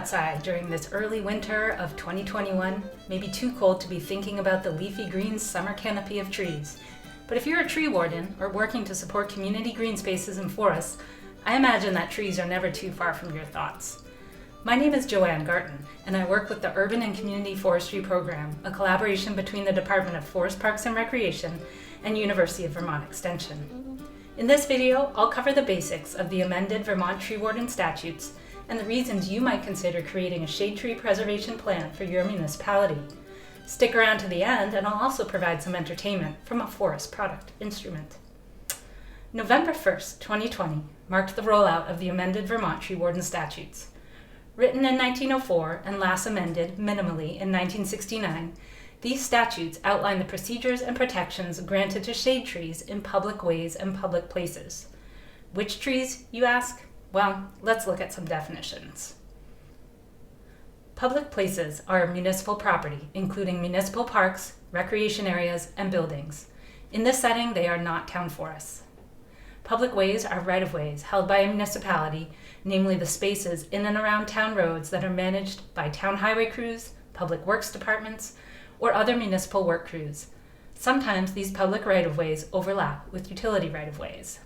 outside during this early winter of 2021 may be too cold to be thinking about the leafy green summer canopy of trees. But if you're a tree warden or working to support community green spaces and forests, I imagine that trees are never too far from your thoughts. My name is Joanne Garton, and I work with the Urban and Community Forestry Program, a collaboration between the Department of Forest, Parks and Recreation and University of Vermont Extension. In this video, I'll cover the basics of the amended Vermont Tree Warden Statutes and the reasons you might consider creating a shade tree preservation plan for your municipality. Stick around to the end and I'll also provide some entertainment from a forest product instrument. November 1st, 2020 marked the rollout of the amended Vermont Tree Warden Statutes. Written in 1904 and last amended minimally in 1969, these statutes outline the procedures and protections granted to shade trees in public ways and public places. Which trees, you ask? Well, let's look at some definitions. Public places are municipal property, including municipal parks, recreation areas, and buildings. In this setting, they are not town forests. Public ways are right-of-ways held by a municipality, namely the spaces in and around town roads that are managed by town highway crews, public works departments, or other municipal work crews. Sometimes these public right-of-ways overlap with utility right-of-ways.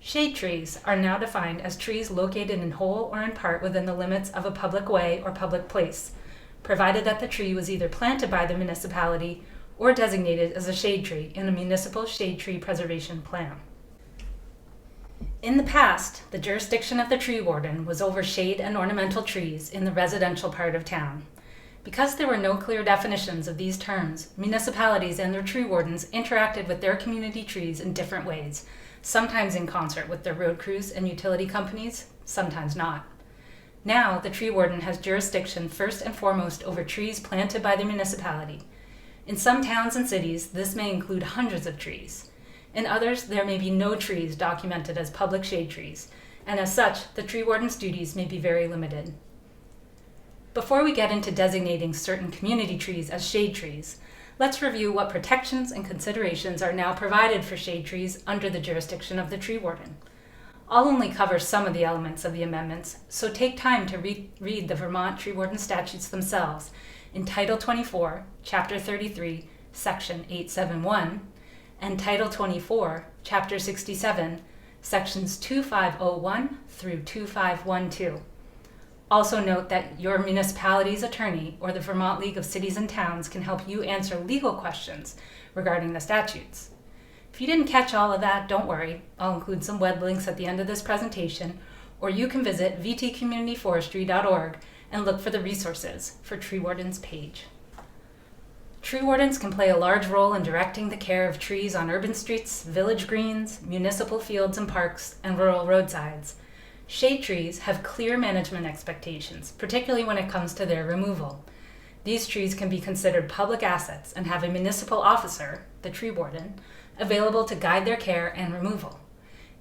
Shade trees are now defined as trees located in whole or in part within the limits of a public way or public place, provided that the tree was either planted by the municipality or designated as a shade tree in a municipal shade tree preservation plan. In the past, the jurisdiction of the tree warden was over shade and ornamental trees in the residential part of town. Because there were no clear definitions of these terms, municipalities and their tree wardens interacted with their community trees in different ways, sometimes in concert with their road crews and utility companies, sometimes not. Now, the tree warden has jurisdiction first and foremost over trees planted by the municipality. In some towns and cities, this may include hundreds of trees. In others, there may be no trees documented as public shade trees, and as such, the tree warden's duties may be very limited. Before we get into designating certain community trees as shade trees, let's review what protections and considerations are now provided for shade trees under the jurisdiction of the tree warden. I'll only cover some of the elements of the amendments, so take time to read the Vermont Tree Warden Statutes themselves in Title 24, Chapter 33, Section 871, and Title 24, Chapter 67, Sections 2501 through 2512. Also note that your municipality's attorney or the Vermont League of Cities and Towns can help you answer legal questions regarding the statutes. If you didn't catch all of that, don't worry. I'll include some web links at the end of this presentation, or you can visit vtcommunityforestry.org and look for the resources for Tree Wardens page. Tree wardens can play a large role in directing the care of trees on urban streets, village greens, municipal fields and parks, and rural roadsides. Shade trees have clear management expectations, particularly when it comes to their removal. These trees can be considered public assets and have a municipal officer, the tree warden, available to guide their care and removal.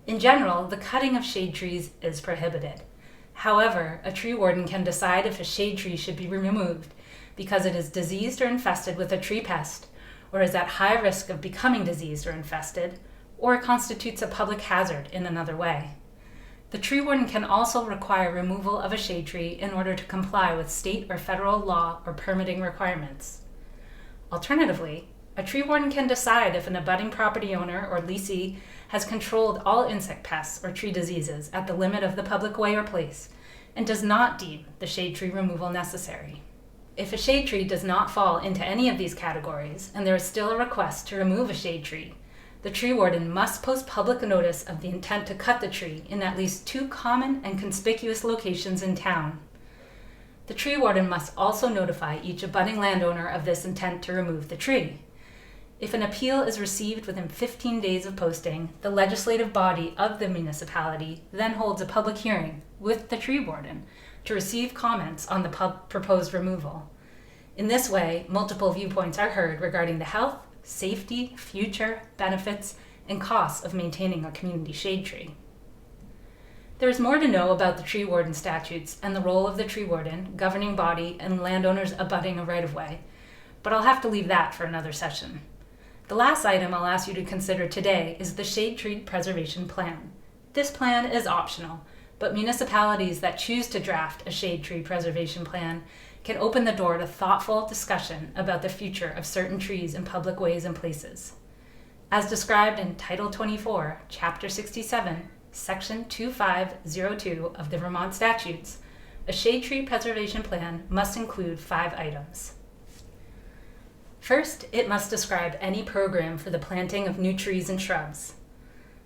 In general, the cutting of shade trees is prohibited. However, a tree warden can decide if a shade tree should be removed because it is diseased or infested with a tree pest, or is at high risk of becoming diseased or infested, or constitutes a public hazard in another way. The tree warden can also require removal of a shade tree in order to comply with state or federal law or permitting requirements. Alternatively, a tree warden can decide if an abutting property owner or leasee has controlled all insect pests or tree diseases at the limit of the public way or place and does not deem the shade tree removal necessary. If a shade tree does not fall into any of these categories and there is still a request to remove a shade tree, the tree warden must post public notice of the intent to cut the tree in at least 2 common and conspicuous locations in town. The tree warden must also notify each abutting landowner of this intent to remove the tree. If an appeal is received within 15 days of posting, the legislative body of the municipality then holds a public hearing with the tree warden to receive comments on the proposed removal. In this way, multiple viewpoints are heard regarding the health, safety, future, benefits, and costs of maintaining a community shade tree. There is more to know about the tree warden statutes and the role of the tree warden, governing body, and landowners abutting a right-of-way, but I'll have to leave that for another session. The last item I'll ask you to consider today is the Shade Tree Preservation Plan. This plan is optional, but municipalities that choose to draft a shade tree preservation plan can open the door to thoughtful discussion about the future of certain trees in public ways and places. As described in Title 24, Chapter 67, Section 2502 of the Vermont Statutes, a shade tree preservation plan must include 5 items. First, it must describe any program for the planting of new trees and shrubs.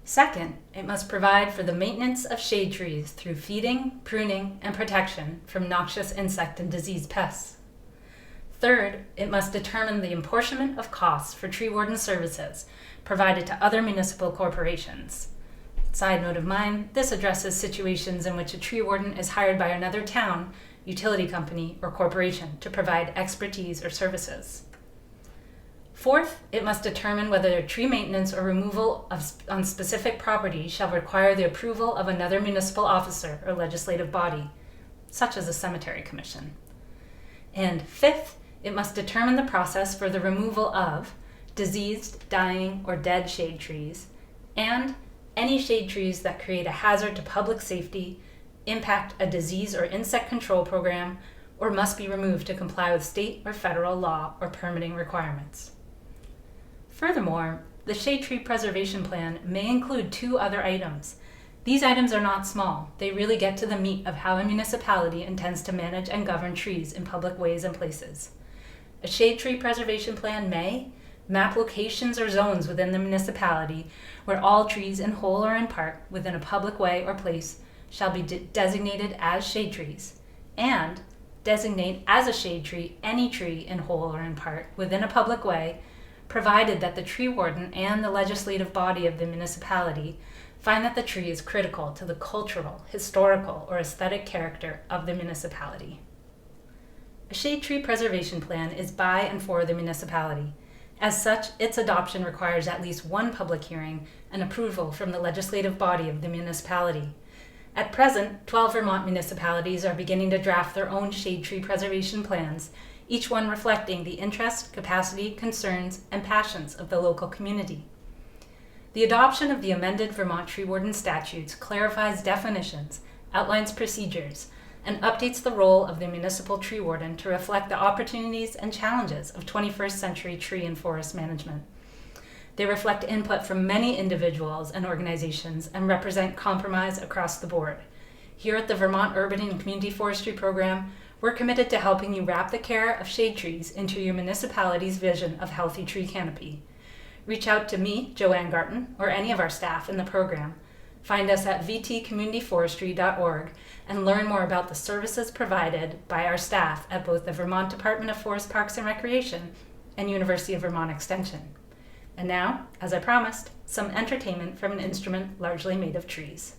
Second, it must provide for the maintenance of shade trees through feeding, pruning, and protection from noxious insect and disease pests. Third, it must determine the apportionment of costs for tree warden services provided to other municipal corporations. Side note of mine, this addresses situations in which a tree warden is hired by another town, utility company, or corporation to provide expertise or services. Fourth, it must determine whether tree maintenance or removal on specific property shall require the approval of another municipal officer or legislative body, such as a cemetery commission. And fifth, it must determine the process for the removal of diseased, dying, or dead shade trees, and any shade trees that create a hazard to public safety, impact a disease or insect control program, or must be removed to comply with state or federal law or permitting requirements. Furthermore, the shade tree preservation plan may include 2 other items. These items are not small. They really get to the meat of how a municipality intends to manage and govern trees in public ways and places. A shade tree preservation plan may map locations or zones within the municipality where all trees in whole or in part within a public way or place shall be designated as shade trees, and designate as a shade tree any tree in whole or in part within a public way, provided that the tree warden and the legislative body of the municipality find that the tree is critical to the cultural, historical, or aesthetic character of the municipality. A shade tree preservation plan is by and for the municipality. As such, its adoption requires at least 1 public hearing and approval from the legislative body of the municipality. At present, 12 Vermont municipalities are beginning to draft their own shade tree preservation plans, each one reflecting the interest, capacity, concerns, and passions of the local community. The adoption of the amended Vermont Tree Warden Statutes clarifies definitions, outlines procedures, and updates the role of the municipal tree warden to reflect the opportunities and challenges of 21st century tree and forest management. They reflect input from many individuals and organizations and represent compromise across the board. Here at the Vermont Urban and Community Forestry Program, we're committed to helping you wrap the care of shade trees into your municipality's vision of healthy tree canopy. Reach out to me, Joanne Garton, or any of our staff in the program. Find us at vtcommunityforestry.org and learn more about the services provided by our staff at both the Vermont Department of Forest Parks and Recreation and University of Vermont Extension. And now, as I promised, some entertainment from an instrument largely made of trees.